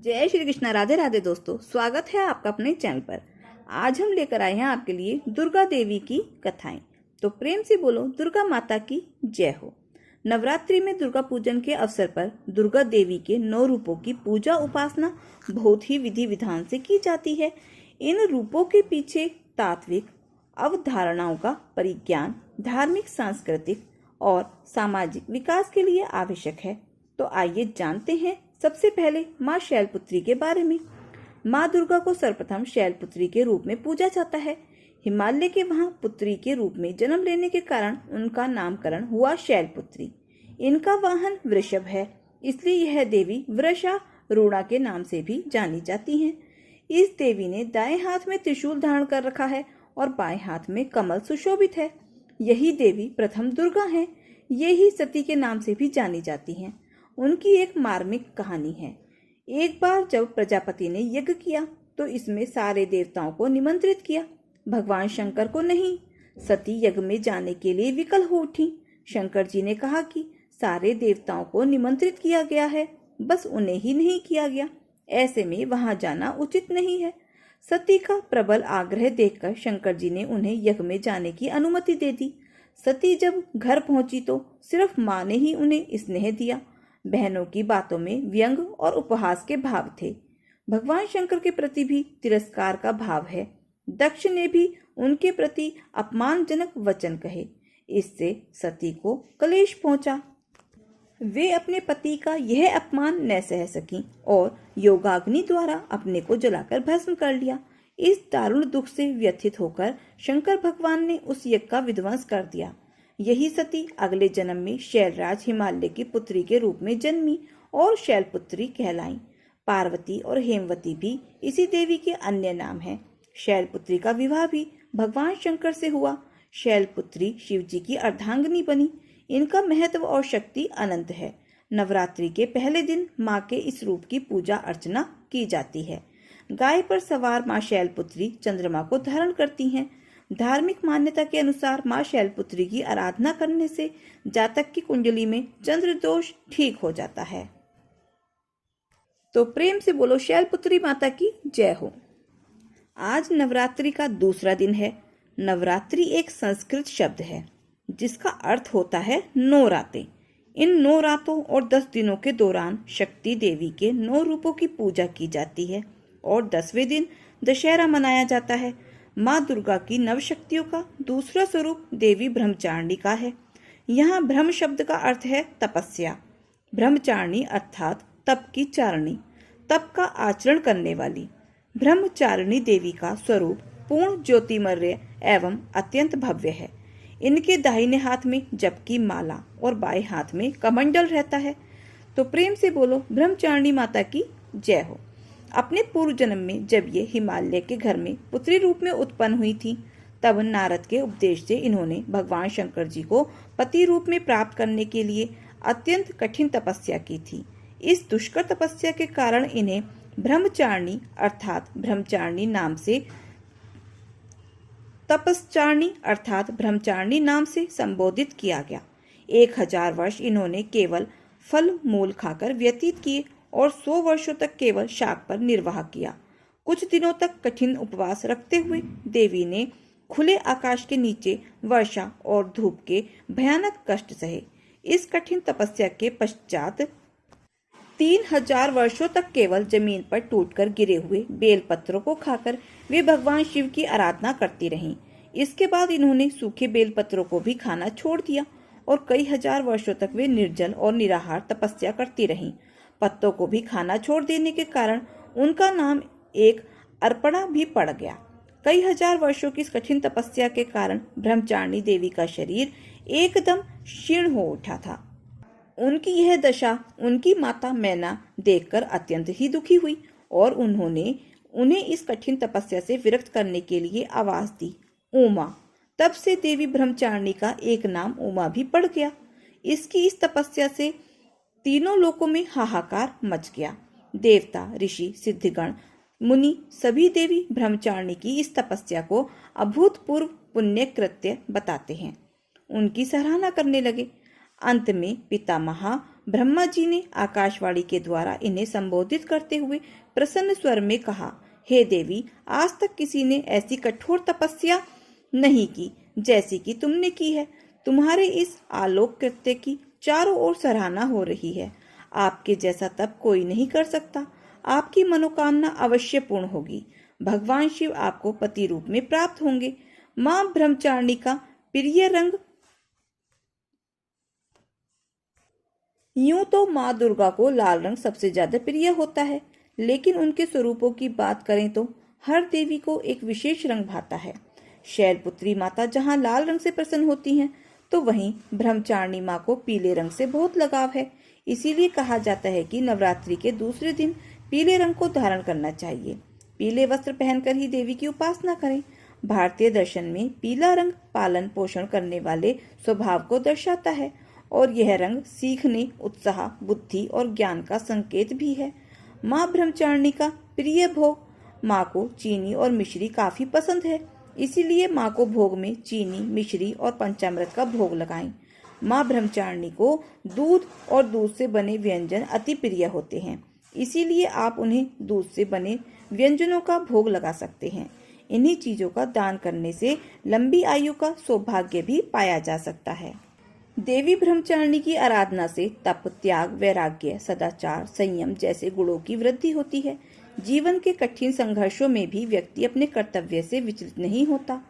जय श्री कृष्ण। राधे राधे दोस्तों, स्वागत है आपका अपने चैनल पर। आज हम लेकर आए हैं आपके लिए दुर्गा देवी की कथाएं। तो प्रेम से बोलो दुर्गा माता की जय हो। नवरात्रि में दुर्गा पूजन के अवसर पर दुर्गा देवी के 9 रूपों की पूजा उपासना बहुत ही विधि विधान से की जाती है। इन रूपों के पीछे तात्विक अवधारणाओं का परिज्ञान धार्मिक, सांस्कृतिक और सामाजिक विकास के लिए आवश्यक है। तो आइए जानते हैं सबसे पहले माँ शैलपुत्री के बारे में। माँ दुर्गा को सर्वप्रथम शैलपुत्री के रूप में पूजा जाता है। हिमालय के वहां पुत्री के रूप में जन्म लेने के कारण उनका नामकरण हुआ शैलपुत्री। इनका वाहन वृषभ है, इसलिए यह देवी वृषारूढ़ा के नाम से भी जानी जाती हैं। इस देवी ने दाएं हाथ में त्रिशूल धारण कर रखा है और बाएं हाथ में कमल सुशोभित है। यही देवी प्रथम दुर्गा है। यही सती के नाम से भी जानी जाती हैं। उनकी एक मार्मिक कहानी है। एक बार जब प्रजापति ने यज्ञ किया तो इसमें सारे देवताओं को निमंत्रित किया, भगवान शंकर को नहीं। सती यज्ञ में जाने के लिए विकल हो उठी। शंकर जी ने कहा कि सारे देवताओं को निमंत्रित किया गया है, बस उन्हें ही नहीं किया गया, ऐसे में वहां जाना उचित नहीं है। सती का प्रबल आग्रह देखकर शंकर जी ने उन्हें यज्ञ में जाने की अनुमति दे दी। सती जब घर पहुंची तो सिर्फ माँ ने ही उन्हें स्नेह दिया। बहनों की बातों में व्यंग और उपहास के भाव थे। भगवान शंकर के प्रति भी तिरस्कार का भाव है। दक्ष ने भी उनके प्रति अपमानजनक वचन कहे। इससे सती को क्लेश पहुंचा। वे अपने पति का यह अपमान न सह सकी और योगाग्नि द्वारा अपने को जलाकर भस्म कर लिया। इस दारुण दुख से व्यथित होकर शंकर भगवान ने उस यज्ञ का विध्वंस कर दिया। यही सती अगले जन्म में शैलराज हिमालय की पुत्री के रूप में जन्मी और शैलपुत्री कहलाई। पार्वती और हेमवती भी इसी देवी के अन्य नाम हैं। शैलपुत्री का विवाह भी भगवान शंकर से हुआ। शैलपुत्री शिव जी की अर्धांगिनी बनी। इनका महत्व और शक्ति अनंत है। नवरात्रि के पहले दिन माँ के इस रूप की पूजा अर्चना की जाती है। गाय पर सवार माँ शैलपुत्री चंद्रमा को धारण करती हैं। धार्मिक मान्यता के अनुसार माँ शैलपुत्री की आराधना करने से जातक की कुंडली में चंद्र दोष ठीक हो जाता है। तो प्रेम से बोलो शैलपुत्री माता की जय हो। आज नवरात्रि का दूसरा दिन है। नवरात्रि एक संस्कृत शब्द है जिसका अर्थ होता है 9 रातें। इन 9 रातों और 10 दिनों के दौरान शक्ति देवी के 9 रूपों की पूजा की जाती है और 10वें दिन दशहरा मनाया जाता है। माँ दुर्गा की नवशक्तियों का दूसरा स्वरूप देवी ब्रह्मचारिणी का है। यहाँ ब्रह्म शब्द का अर्थ है तपस्या। ब्रह्मचारिणी अर्थात तप की चारिणी, तप का आचरण करने वाली। ब्रह्मचारिणी देवी का स्वरूप पूर्ण ज्योतिमय एवं अत्यंत भव्य है। इनके दाहिने हाथ में जप की माला और बाएं हाथ में कमंडल रहता है। तो प्रेम से बोलो ब्रह्मचारिणी माता की जय हो। अपने पूर्व जन्म में जब ये हिमालय के घर में पुत्री रूप में उत्पन्न हुई थी, तब नारद के उपदेश से इन्होंने भगवान शंकर जी को पति रूप में प्राप्त करने के लिए अत्यंत कठिन तपस्या की थी। इस दुष्कर तपस्या के कारण इन्हें ब्रह्मचारिणी अर्थात ब्रह्मचारिणी नाम से संबोधित किया गया। 1000 वर्ष इन्होंने केवल फल मूल खाकर व्यतीत किए और 100 वर्षों तक केवल शाक पर निर्वाह किया। कुछ दिनों तक कठिन उपवास रखते हुए देवी ने खुले आकाश के नीचे वर्षा और धूप के भयानक कष्ट सहे। इस कठिन तपस्या के पश्चात 3000 वर्षों तक केवल जमीन पर टूटकर गिरे हुए बेल पत्रों को खाकर वे भगवान शिव की आराधना करती रहीं। इसके बाद इन्होंने सूखे बेल पत्रों को भी खाना छोड़ दिया और कई हजार वर्षों तक वे निर्जल और निराहार तपस्या करती रहीं। पत्तों को भी खाना छोड़ देने के कारण उनका नाम एक अर्पणा भी पड़ गया। कई हजार वर्षों की इस कठिन तपस्या के कारण ब्रह्मचारिणी देवी का शरीर एकदम क्षीण हो उठा था। उनकी यह दशा उनकी माता मैना देखकर अत्यंत ही दुखी हुई और उन्होंने उन्हें इस कठिन तपस्या से विरक्त करने के लिए आवाज दी, उमा। तब से देवी ब्रह्मचारिणी का एक नाम उमा भी पड़ गया। इसकी इस तपस्या से तीनों लोकों में हाहाकार मच गया। देवता, ऋषि, सिद्धगण, मुनि सभी देवी ब्रह्मचारिणी की इस तपस्या को अभूतपूर्व पुण्य कृत्य बताते हैं। उनकी सराहना करने लगे। अंत में पितामहा ब्रह्मा जी ने आकाशवाणी के द्वारा इन्हें संबोधित करते हुए प्रसन्न स्वर में कहा, हे देवी, आज तक किसी ने ऐसी कठोर तपस्या नहीं की जैसी कि तुमने की है। तुम्हारे इस आलोक कृत्य की चारों ओर सराहना हो रही है। आपके जैसा तप कोई नहीं कर सकता। आपकी मनोकामना अवश्य पूर्ण होगी। भगवान शिव आपको पति रूप में प्राप्त होंगे। मां ब्रह्मचारिणी का प्रिय रंग। यूं तो मां दुर्गा को लाल रंग सबसे ज्यादा प्रिय होता है, लेकिन उनके स्वरूपों की बात करें तो हर देवी को एक विशेष रंग भाता है। शैलपुत्री माता जहां लाल रंग से प्रसन्न होती हैं, तो वहीं ब्रह्मचारिणी मां को पीले रंग से बहुत लगाव है। इसीलिए कहा जाता है कि नवरात्रि के दूसरे दिन पीले रंग को धारण करना चाहिए। पीले वस्त्र पहनकर ही देवी की उपासना करें। भारतीय दर्शन में पीला रंग पालन पोषण करने वाले स्वभाव को दर्शाता है और यह रंग सीखने, उत्साह, बुद्धि और ज्ञान का संकेत भी है। मां ब्रह्मचारिणी का प्रिय भोग। मां को चीनी और मिश्री काफी पसंद है, इसीलिए मां को भोग में चीनी, मिश्री और पंचामृत का भोग लगाएं। मां ब्रह्मचारिणी को दूध और दूध से बने व्यंजन अति प्रिय होते हैं, इसीलिए आप उन्हें दूध से बने व्यंजनों का भोग लगा सकते हैं। इन्हीं चीजों का दान करने से लंबी आयु का सौभाग्य भी पाया जा सकता है। देवी ब्रह्मचारिणी की आराधना से तप, त्याग, वैराग्य, सदाचार, संयम जैसे गुणों की वृद्धि होती है। जीवन के कठिन संघर्षों में भी व्यक्ति अपने कर्तव्य से विचलित नहीं होता।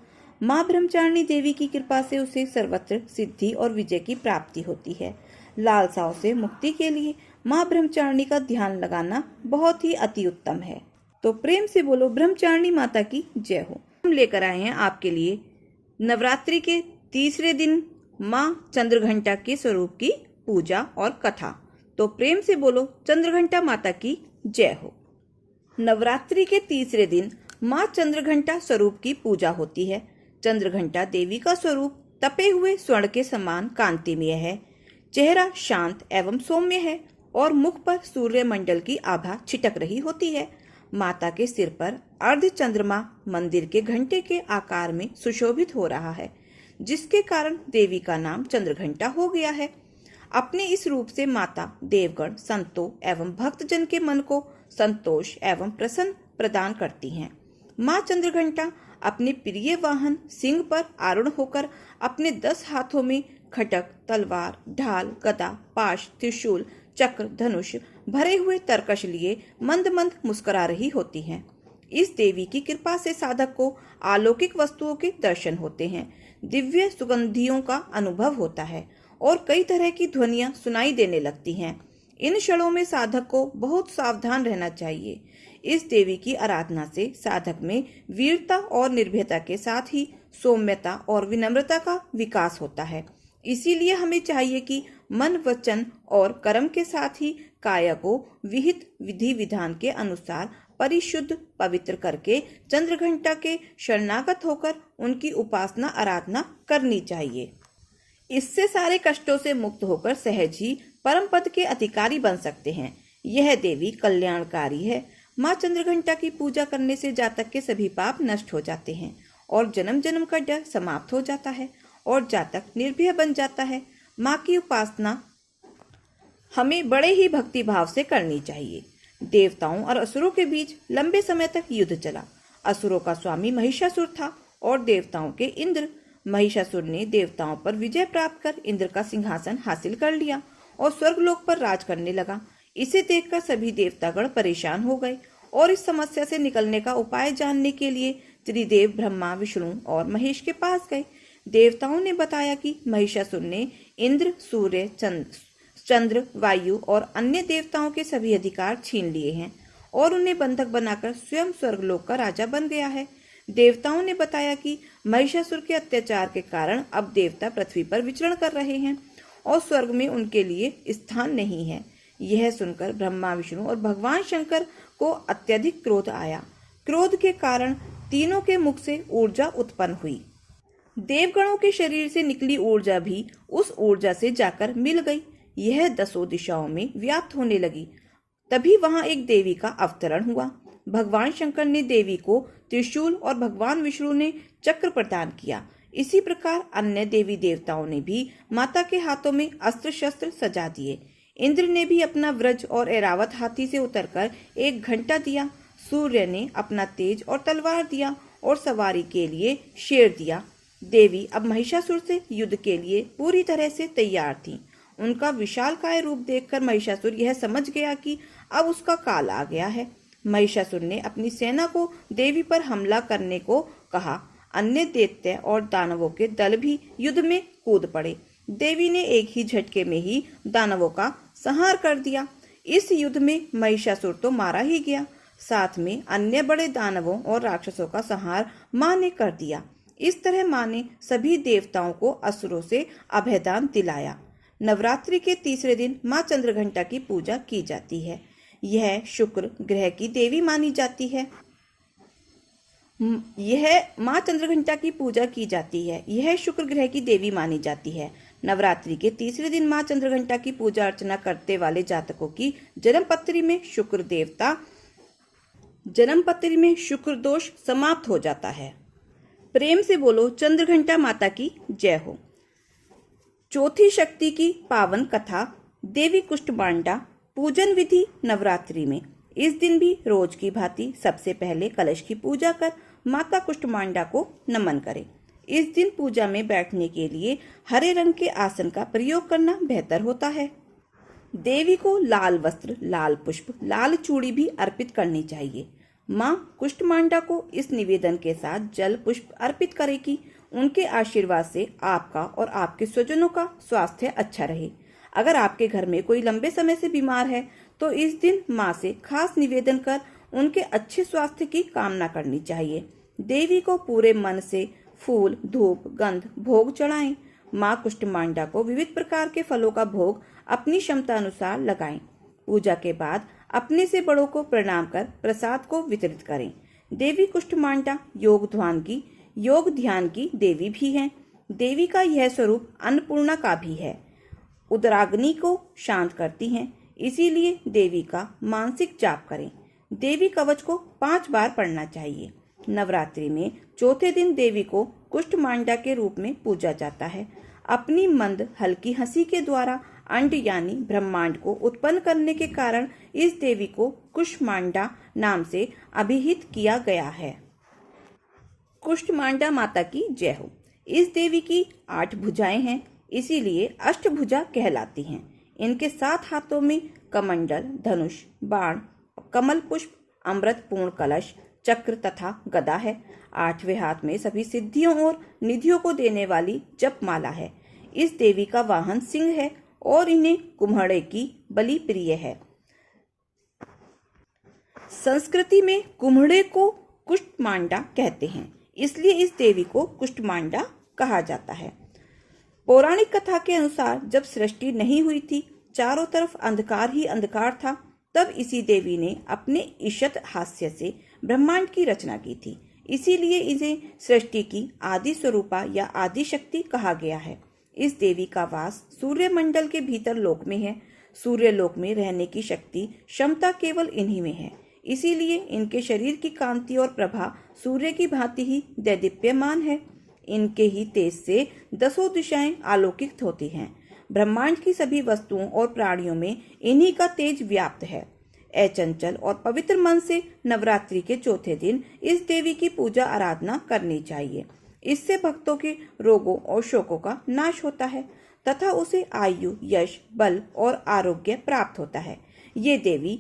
मां ब्रह्मचारिणी देवी की कृपा से उसे सर्वत्र सिद्धि और विजय की प्राप्ति होती है। लालसाओं से मुक्ति के लिए मां ब्रह्मचारिणी का ध्यान लगाना बहुत ही अति उत्तम है। तो प्रेम से बोलो ब्रह्मचारिणी माता की जय हो। हम लेकर आए हैं आपके लिए नवरात्रि के तीसरे दिन मां चंद्रघंटा के स्वरूप की पूजा और कथा। तो प्रेम से बोलो चंद्रघंटा माता की जय हो। नवरात्रि के तीसरे दिन मां चंद्रघंटा स्वरूप की पूजा होती है। चंद्रघंटा देवी का स्वरूप तपे हुए स्वर्ण के समान कांतिमय है। चेहरा शांत एवं सौम्य है और मुख पर सूर्य मंडल की आभा छिटक रही होती है। माता के सिर पर अर्ध चंद्रमा मंदिर के घंटे के आकार में सुशोभित हो रहा है, जिसके कारण देवी का नाम चंद्रघंटा हो गया है। अपने इस रूप से माता देवगण, संतों एवं भक्तजन के मन को संतोष एवं प्रसन्न प्रदान करती हैं। मां चंद्रघंटा अपने प्रिय वाहन सिंह पर आरूढ़ होकर अपने 10 हाथों में खड्ग, तलवार, ढाल, गदा, पाश, त्रिशूल, चक्र, धनुष भरे हुए तरकश लिए मंद मंद मुस्कुरा रही होती हैं। इस देवी की कृपा से साधक को अलौकिक वस्तुओं के दर्शन होते हैं, दिव्य सुगंधियों का अनुभव होता है और कई तरह की ध्वनियां सुनाई देने लगती हैं। इन क्षणों में साधक को बहुत सावधान रहना चाहिए। इस देवी की आराधना से साधक में वीरता और निर्भयता के साथ ही सौम्यता और विनम्रता का विकास होता है। इसीलिए हमें चाहिए कि मन, वचन और कर्म के साथ ही काया को विहित विधि विधान के अनुसार परिशुद्ध पवित्र करके चंद्रघंटा के शरणागत होकर उनकी उपासना आराधना करनी चाहिए। इससे सारे कष्टों से मुक्त होकर सहज ही परम पद के अधिकारी बन सकते हैं। यह देवी कल्याणकारी है। मां चंद्रघंटा की पूजा करने से जातक के सभी पाप नष्ट हो जाते हैं और जन्म जन्म का डर समाप्त हो जाता है और जातक निर्भय बन जाता है। मां की उपासना हमें बड़े ही भक्ति भाव से करनी चाहिए। देवताओं और असुरों के बीच लंबे समय तक युद्ध चला। असुरों का स्वामी महिषासुर था और देवताओं के इंद्र। महिषासुर ने देवताओं पर विजय प्राप्त कर इंद्र का सिंहासन हासिल कर लिया और स्वर्गलोक पर राज करने लगा। इसे देखकर सभी देवतागण परेशान हो गए और इस समस्या से निकलने का उपाय जानने के लिए त्रिदेव ब्रह्मा, विष्णु और महेश के पास गए। देवताओं ने बताया कि महिषासुर ने इंद्र, सूर्य, चंद्र, वायु और अन्य देवताओं के सभी अधिकार छीन लिए हैं और उन्हें बंधक बनाकर स्वयं स्वर्गलोक का राजा बन गया है। देवताओं ने बताया कि महिषासुर के अत्याचार के कारण अब देवता पृथ्वी पर विचरण कर रहे हैं और स्वर्ग में उनके लिए स्थान नहीं है। यह सुनकर ब्रह्मा, विष्णु और भगवान शंकर को अत्यधिक क्रोध आया। क्रोध के कारण तीनों के मुख से ऊर्जा उत्पन्न हुई। देवगणों के शरीर से निकली ऊर्जा भी उस ऊर्जा से जाकर मिल गई। यह 10 दिशाओं में व्याप्त होने लगी। तभी वहां एक देवी का अवतरण हुआ। भगवान शंकर ने देवी को त्रिशूल और भगवान विष्णु ने चक्र प्रदान किया। इसी प्रकार अन्य देवी देवताओं ने भी माता के हाथों में अस्त्र शस्त्र सजा दिए। इंद्र ने भी अपना व्रज और ऐरावत हाथी से उतरकर 1 घंटा दिया। सूर्य ने अपना तेज और तलवार दिया और सवारी के लिए शेर दिया। देवी अब महिषासुर से युद्ध के लिए पूरी तरह से तैयार थीं। उनका विशालकाय रूप देखकर महिषासुर यह समझ गया कि अब उसका काल आ गया है। महिषासुर ने अपनी सेना को देवी पर हमला करने को कहा। अन्य दैत्य और दानवों के दल भी युद्ध में कूद पड़े। देवी ने एक ही झटके में ही दानवों का संहार कर दिया। इस युद्ध में महिषासुर तो मारा ही गया, साथ में अन्य बड़े दानवों और राक्षसों का संहार मां ने कर दिया। इस तरह मां ने सभी देवताओं को असुरों से अभयदान दिलाया। नवरात्रि के तीसरे दिन मां चंद्रघंटा की पूजा की जाती है। यह शुक्र ग्रह की देवी मानी जाती है। यह मां चंद्रघंटा की पूजा की जाती है। यह शुक्र ग्रह की देवी मानी जाती है। नवरात्रि के तीसरे दिन मां चंद्रघंटा की पूजा अर्चना करते वाले जातकों की जन्मपत्री में शुक्र दोष समाप्त हो जाता है। प्रेम से बोलो चंद्रघंटा माता की जय हो। चौथी शक्ति की पावन कथा देवी कुष्ठमांडा पूजन विधि नवरात्रि में। इस दिन भी रोज की भांति सबसे पहले कलश की पूजा कर माता कुष्ठमांडा को नमन करें। इस दिन पूजा में बैठने के लिए हरे रंग के आसन का प्रयोग करना बेहतर होता है। देवी को लाल वस्त्र, लाल पुष्प, लाल चूड़ी भी अर्पित करनी चाहिए। मां कुष्ठमांडा को इस निवेदन के साथ जल पुष्प अर्पित करें कि उनके आशीर्वाद से आपका और आपके स्वजनों का स्वास्थ्य अच्छा रहे। अगर आपके घर में कोई लंबे समय से बीमार है तो इस दिन मां से खास निवेदन कर उनके अच्छे स्वास्थ्य की कामना करनी चाहिए। देवी को पूरे मन से फूल, धूप, गंध, भोग चढ़ाएं। मां कुष्ठमांडा को विविध प्रकार के फलों का भोग अपनी क्षमता अनुसार लगाएं। पूजा के बाद अपने से बड़ों को प्रणाम कर प्रसाद को वितरित करें। देवी कुष्ठमांडा योग ध्यान की देवी भी हैं। देवी का यह स्वरूप अन्नपूर्णा का भी है। उदराग्नि को शांत करती हैं, इसीलिए देवी का मानसिक जाप करें। देवी कवच को 5 बार पढ़ना चाहिए। नवरात्रि में चौथे दिन देवी को कुष्ठमांडा के रूप में पूजा जाता है। अपनी मंद हल्की हंसी के द्वारा अंड यानी ब्रह्मांड को उत्पन्न करने के कारण इस देवी को कुष्ठमांडा नाम से अभिहित किया गया है। कुष्ठमांडा माता की जय हो। इस देवी की 8 भुजाएं हैं, इसीलिए अष्टभुजा कहलाती हैं। इनके 7 हाथों में कमंडल, धनुष, बाण, कमल पुष्प, अमृत पूर्ण कलश, चक्र तथा गदा है। 8वें हाथ में सभी सिद्धियों और निधियों को देने वाली जपमाला है। इस देवी का वाहन सिंह है और इन्हें कुम्हड़े की बलि प्रिय है। संस्कृति में कुम्हड़े को कुष्ठमांडा कहते हैं, इसलिए इस देवी को कुष्ठमांडा कहा जाता है। पौराणिक कथा के अनुसार जब सृष्टि नहीं हुई थी, चारों तरफ अंधकार ही अंधकार था, तब इसी देवी ने अपने ईशत हास्य से ब्रह्मांड की रचना की थी। इसीलिए इसे सृष्टि की आदि स्वरूपा या आदि शक्ति कहा गया है। इस देवी का वास सूर्य मंडल के भीतर लोक में है। सूर्य लोक में रहने की शक्ति क्षमता केवल इन्हीं में है। इसीलिए इनके शरीर की कांति और प्रभा सूर्य की भांति ही दैदीप्यमान है। इनके ही तेज से 10 दिशाएं आलोकित होती हैं। ब्रह्मांड की सभी वस्तुओं और प्राणियों में इन्हीं का तेज व्याप्त है। अचंचल और पवित्र मन से नवरात्रि के चौथे दिन इस देवी की पूजा आराधना करनी चाहिए। इससे भक्तों के रोगों और शोकों का नाश होता है तथा उसे आयु, यश, बल और आरोग्य प्राप्त होता है। ये देवी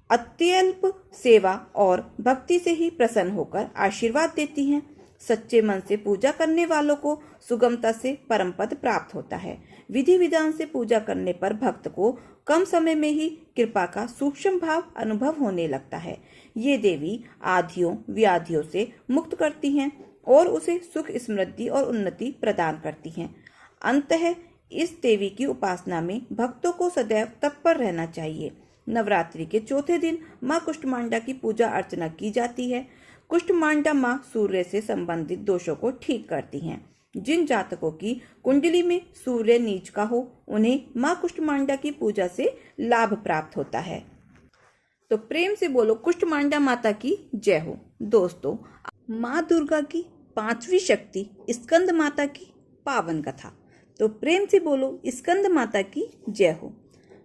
अत्यल्प सेवा और भक्ति से ही प्रसन्न होकर आशीर्वाद देती हैं। सच्चे मन से पूजा करने वालों को सुगमता से परम पद प्राप्त होता है। विधि विधान से पूजा करने पर भक्त को कम समय में ही कृपा का सूक्ष्म भाव अनुभव होने लगता है। ये देवी आधियों व्याधियों से मुक्त करती हैं और उसे सुख, समृद्धि और उन्नति प्रदान करती हैं। अंततः इस देवी की उपासना में भक्तों को सदैव तत्पर रहना चाहिए। नवरात्रि के चौथे दिन माँ कुष्ठमांडा की पूजा अर्चना की जाती है। कुष्ठमांडा माँ सूर्य से संबंधित दोषों को ठीक करती हैं। जिन जातकों की कुंडली में सूर्य नीच का हो, उन्हें माँ कुष्ठमांडा की पूजा से लाभ प्राप्त होता है। तो प्रेम से बोलो कुष्ठमांडा माता की जय हो। दोस्तों, माँ दुर्गा की 5वीं शक्ति स्कंद माता की पावन कथा। तो प्रेम से बोलो स्कंद माता की जय हो।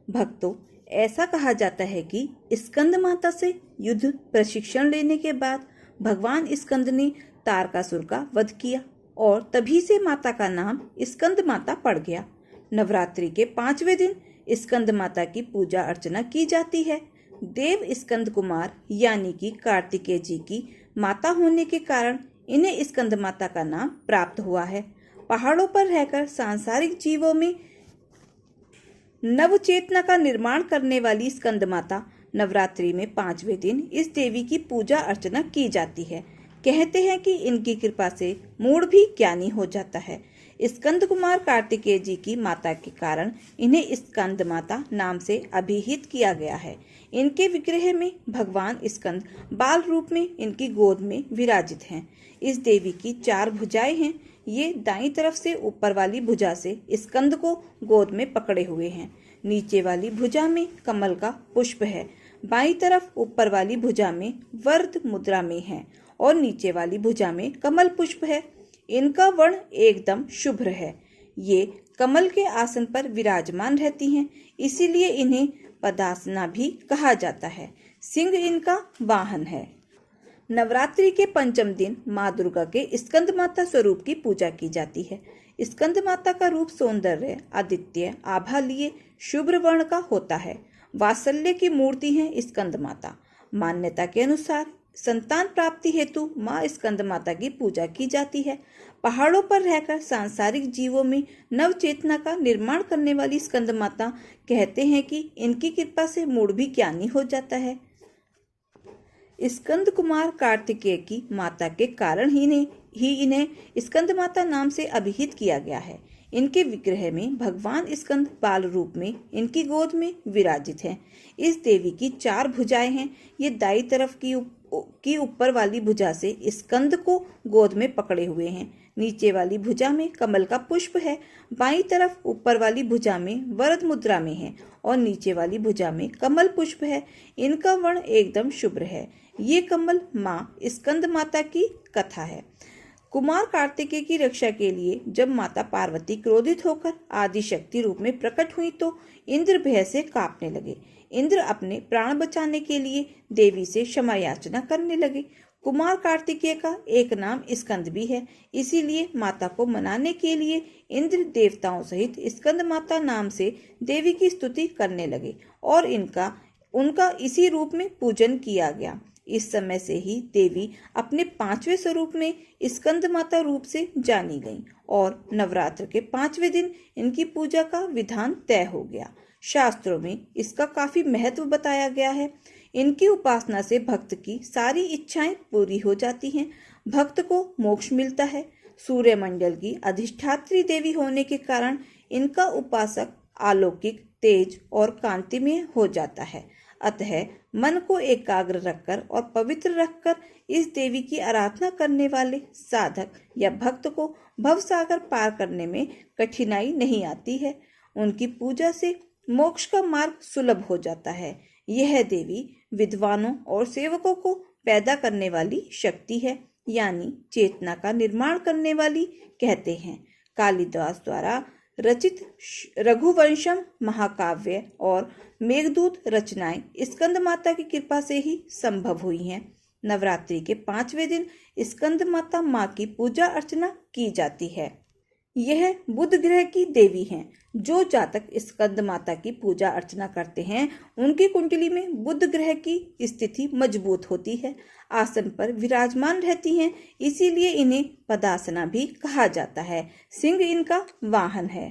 भक्तों, ऐसा कहा जाता है कि स्कंद माता से युद्ध प्रशिक्षण लेने के बाद भगवान स्कंद ने तारकासुर का वध किया और तभी से माता का नाम स्कंद माता पड़ गया। नवरात्रि के 5वें दिन स्कंद माता की पूजा अर्चना की जाती है। देव स्कंद कुमार यानी कि कार्तिकेय जी की माता होने के कारण इन्हें स्कंद माता का नाम प्राप्त हुआ है। पहाड़ों पर रहकर सांसारिक जीवों में नवचेतना का निर्माण करने वाली स्कंद माता नवरात्रि में 5वें दिन इस देवी की पूजा अर्चना की जाती है। कहते हैं कि इनकी कृपा से मूढ़ भी ज्ञानी हो जाता है। स्कंद कुमार कार्तिकेय जी की माता के कारण इन्हें स्कंद माता नाम से अभिहित किया गया है। इनके विग्रह में भगवान स्कंद बाल रूप में इनकी गोद में विराजित हैं। इस देवी की 4 भुजाएं हैं। ये दाईं तरफ से ऊपर वाली भुजा से स्कंद को गोद में पकड़े हुए हैं। नीचे वाली भुजा में कमल का पुष्प है। बाईं तरफ ऊपर वाली भुजा में वरद मुद्रा में है और नीचे वाली भुजा में कमल पुष्प है। इनका वर्ण एकदम शुभ्र है। ये कमल के आसन पर विराजमान रहती हैं, इसीलिए इन्हें पदासना भी कहा जाता है। सिंह इनका वाहन है। नवरात्रि के 5वें दिन माँ दुर्गा के स्कंद माता स्वरूप की पूजा की जाती है। स्कंद माता का रूप सौंदर्य, आदित्य, आभा लिए शुभ्र वर्ण का होता है। वात्सल्य की मूर्ति है स्कंद माता। मान्यता के अनुसार संतान प्राप्ति हेतु माँ स्कंद माता की पूजा की जाती है। पहाड़ों पर रहकर सांसारिक जीवों में नव चेतना का निर्माण करने वाली स्कंद माता कहते हैं कि इनकी कृपा से मूढ़ भी ज्ञानी हो जाता है। स्कंद कुमार कार्तिकेय की माता के कारण ही इन्हें स्कंद माता नाम से अभिहित किया गया है। इनके विग्रह में भगवान स्कंद बाल रूप में इनकी गोद में विराजित हैं। इस देवी की 4 भुजाएं हैं। ये दाईं तरफ की ऊपर वाली भुजा से स्कंद को गोद में पकड़े हुए हैं। नीचे वाली भुजा में कमल का पुष्प है। बाईं तरफ ऊपर वाली भुजा में वरद मुद्रा में है और नीचे वाली भुजा में कमल पुष्प है। इनका वर्ण एकदम शुभ्र है। ये कमल माँ स्कंद माता की कथा है। कुमार कार्तिकेय की रक्षा के लिए जब माता पार्वती क्रोधित होकर आदि शक्ति रूप में प्रकट हुई तो इंद्र भय से कांपने लगे। इंद्र अपने प्राण बचाने के लिए देवी से क्षमा याचना करने लगे। कुमार कार्तिकेय का एक नाम स्कंद भी है, इसीलिए माता को मनाने के लिए इंद्र देवताओं सहित स्कंद माता नाम से देवी की स्तुति करने लगे और उनका इसी रूप में पूजन किया गया। इस समय से ही देवी अपने 5वें स्वरूप में स्कंद माता रूप से जानी गईं और नवरात्र के 5वें दिन इनकी पूजा का विधान तय हो गया। शास्त्रों में इसका काफी महत्व बताया गया है। इनकी उपासना से भक्त की सारी इच्छाएं पूरी हो जाती हैं। भक्त को मोक्ष मिलता है। सूर्यमंडल की अधिष्ठात्री देवी होने के कारण इनका उपासक अलौकिक, तेज और कांतिमय हो जाता है। अतः मन को एकाग्र रखकर और पवित्र रखकर इस देवी की आराधना करने वाले साधक या भक्त को भवसागर पार करने में कठिनाई नहीं आती है। उनकी पूजा से मोक्ष का मार्ग सुलभ हो जाता है। यह देवी विद्वानों और सेवकों को पैदा करने वाली शक्ति है, यानी चेतना का निर्माण करने वाली कहते हैं। कालिदास द्वारा रचित रघुवंशम महाकाव्य और मेघदूत रचनाएं स्कंद माता की कृपा से ही संभव हुई हैं। नवरात्रि के 5वें दिन स्कंद माता माँ की पूजा अर्चना की जाती है। यह बुध ग्रह की देवी हैं। जो जातक स्कंद माता की पूजा अर्चना करते हैं उनकी कुंडली में बुध ग्रह की स्थिति मजबूत होती है, आसन पर विराजमान रहती हैं, इसीलिए इन्हें पदासना भी कहा जाता है। सिंह इनका वाहन है।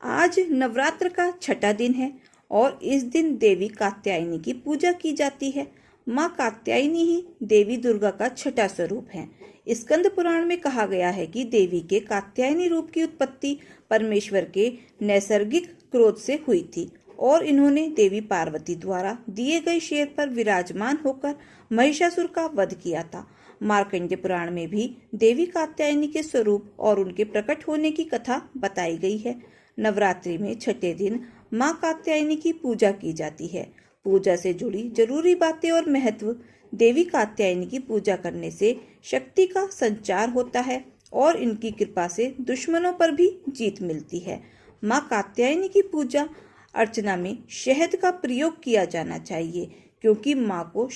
आज नवरात्र का 6ठा दिन है और इस दिन देवी कात्यायनी की पूजा की जाती है। माँ कात्यायनी ही देवी दुर्गा का 6ठा स्वरूप है। स्कंद पुराण में कहा गया है कि देवी के कात्यायनी रूप की उत्पत्ति परमेश्वर के नैसर्गिक क्रोध से हुई थी और इन्होंने देवी पार्वती द्वारा दिए गए शेर पर विराजमान होकर महिषासुर का वध किया था। मार्कंडेय पुराण में भी देवी कात्यायनी के स्वरूप और उनके प्रकट होने की कथा बताई गई है। नवरात्रि में 6ठे दिन माँ कात्यायनी की पूजा की जाती है। पूजा से जुड़ी जरूरी बातें और महत्व। देवी कात्यायनी की पूजा करने से शक्ति का संचार होता है और इनकी कृपा से दुश्मनों पर भी जीत मिलती है। माँ कात्यायनी की पूजा अर्चना में शहद का प्रयोग किया जाना चाहिए, क्योंकि माँ को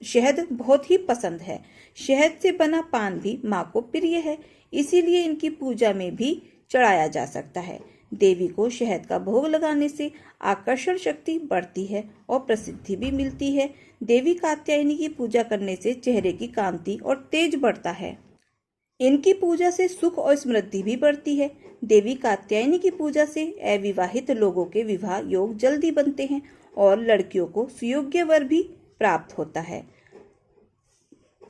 शहद बहुत ही पसंद है। शहद से बना पान भी माँ को प्रिय है, इसीलिए इनकी पूजा में भी चढ़ाया जा सकता है। देवी को शहद का भोग लगाने से आकर्षण शक्ति बढ़ती है और प्रसिद्धि भी मिलती है। देवी कात्यायनी की पूजा करने से चेहरे की कांति और तेज बढ़ता है। इनकी पूजा से सुख और समृद्धि भी बढ़ती है। देवी कात्यायनी की पूजा से अविवाहित लोगों के विवाह योग जल्दी बनते हैं और लड़कियों को सुयोग्य वर भी प्राप्त होता है।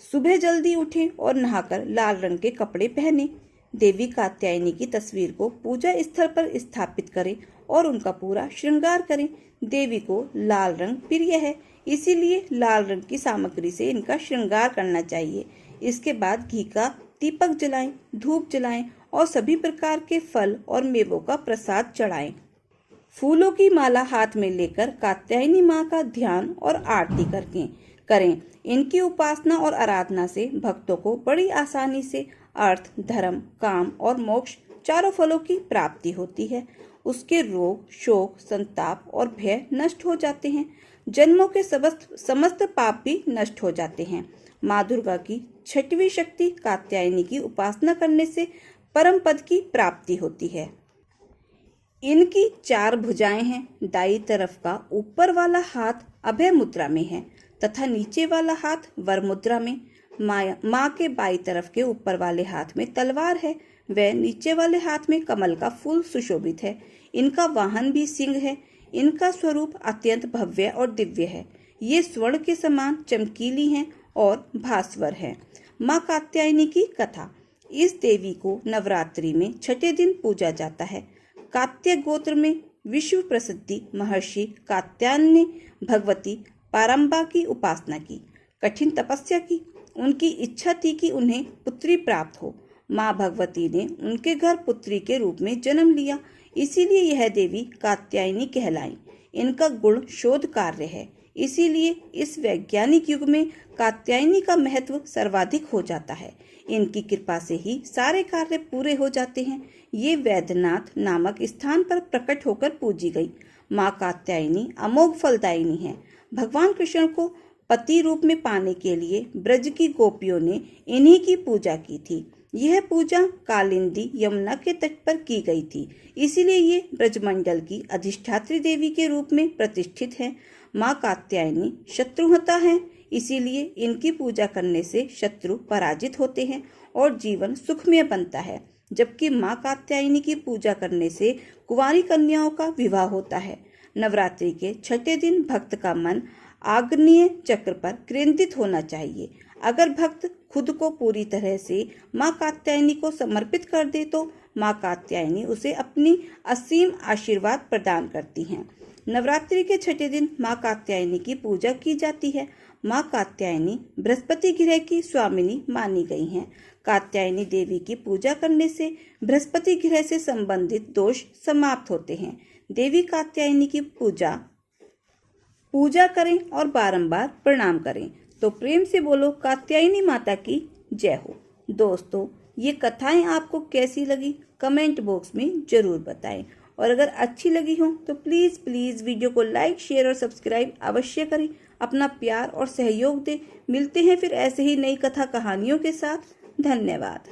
सुबह जल्दी उठें और नहाकर लाल रंग के कपड़े पहनें। देवी कात्यायनी की तस्वीर को पूजा स्थल पर स्थापित करें और उनका पूरा श्रृंगार करें। देवी को लाल रंग प्रिय है, इसीलिए लाल रंग की सामग्री से इनका श्रृंगार करना चाहिए। इसके बाद घी का दीपक जलाएं, धूप जलाएं और सभी प्रकार के फल और मेवों का प्रसाद चढ़ाएं। फूलों की माला हाथ में लेकर कात्यायनी माँ का ध्यान और आरती करें। इनकी उपासना और आराधना से भक्तों को बड़ी आसानी से अर्थ, धर्म, काम और मोक्ष चारों फलों की प्राप्ति होती है। उसके रोग, शोक, संताप और भय नष्ट हो जाते हैं। जन्मों के समस्त पाप भी नष्ट हो जाते हैं। माँ दुर्गा की छठवीं शक्ति कात्यायनी की उपासना करने से परम पद की प्राप्ति होती है। इनकी 4 भुजाएं हैं। दाईं तरफ का ऊपर वाला हाथ अभय मुद्रा में है तथा नीचे वाला हाथ वर मुद्रा में। माँ के बाईं तरफ के ऊपर वाले हाथ में तलवार है, वह नीचे वाले हाथ में कमल का फूल सुशोभित है। इनका वाहन भी सिंह है। इनका स्वरूप अत्यंत भव्य और दिव्य है। ये स्वर्ण के समान चमकीली हैं और भास्वर है। माँ कात्यायनी की कथा। इस देवी को नवरात्रि में छठे दिन पूजा जाता है। कात्य गोत्र में विश्व प्रसिद्धि महर्षि कात्यायन ने भगवती पारंबा की उपासना की, कठिन तपस्या की। उनकी इच्छा थी कि उन्हें पुत्री प्राप्त हो। माँ भगवती ने उनके घर पुत्री के रूप में जन्म लिया, इसीलिए यह देवी कात्यायनी कहलाई। इनका गुण शोध कार्य है, इसीलिए इस वैज्ञानिक युग में कात्यायनी का महत्व सर्वाधिक हो जाता है। इनकी कृपा से ही सारे कार्य पूरे हो जाते हैं। ये वैद्यनाथ नामक स्थान पर प्रकट होकर पूजी गई। माँ कात्यायनी अमोघ फलदायिनी है। भगवान कृष्ण को पति रूप में पाने के लिए ब्रज की गोपियों ने इन्हीं की पूजा की थी। यह पूजा कालिंदी यमुना के तट पर की गई थी, इसीलिए ये ब्रजमंडल की अधिष्ठात्री देवी के रूप में प्रतिष्ठित है। माँ कात्यायनी शत्रुहता है, इसीलिए इनकी पूजा करने से शत्रु पराजित होते हैं और जीवन सुखमय बनता है। जबकि माँ कात्यायनी की पूजा करने से कुंवारी कन्याओं का विवाह होता है। नवरात्रि के छठे दिन भक्त का मन आग्नेय चक्र पर केंद्रित होना चाहिए। अगर भक्त खुद को पूरी तरह से माँ कात्यायनी को समर्पित कर दे तो माँ कात्यायनी उसे अपनी असीम आशीर्वाद प्रदान करती हैं। नवरात्रि के छठे दिन माँ कात्यायनी की पूजा की जाती है। माँ कात्यायनी बृहस्पति ग्रह की स्वामिनी मानी गई हैं। कात्यायनी देवी की पूजा करने से बृहस्पति ग्रह से संबंधित दोष समाप्त होते हैं। देवी कात्यायनी की पूजा करें और बारंबार प्रणाम करें। तो प्रेम से बोलो कात्यायनी माता की जय हो। दोस्तों, ये कथाएं आपको कैसी लगी कमेंट बॉक्स में जरूर बताएं, और अगर अच्छी लगी हो तो प्लीज़ वीडियो को लाइक, शेयर और सब्सक्राइब अवश्य करें। अपना प्यार और सहयोग दें। मिलते हैं फिर ऐसे ही नई कथा कहानियों के साथ। धन्यवाद।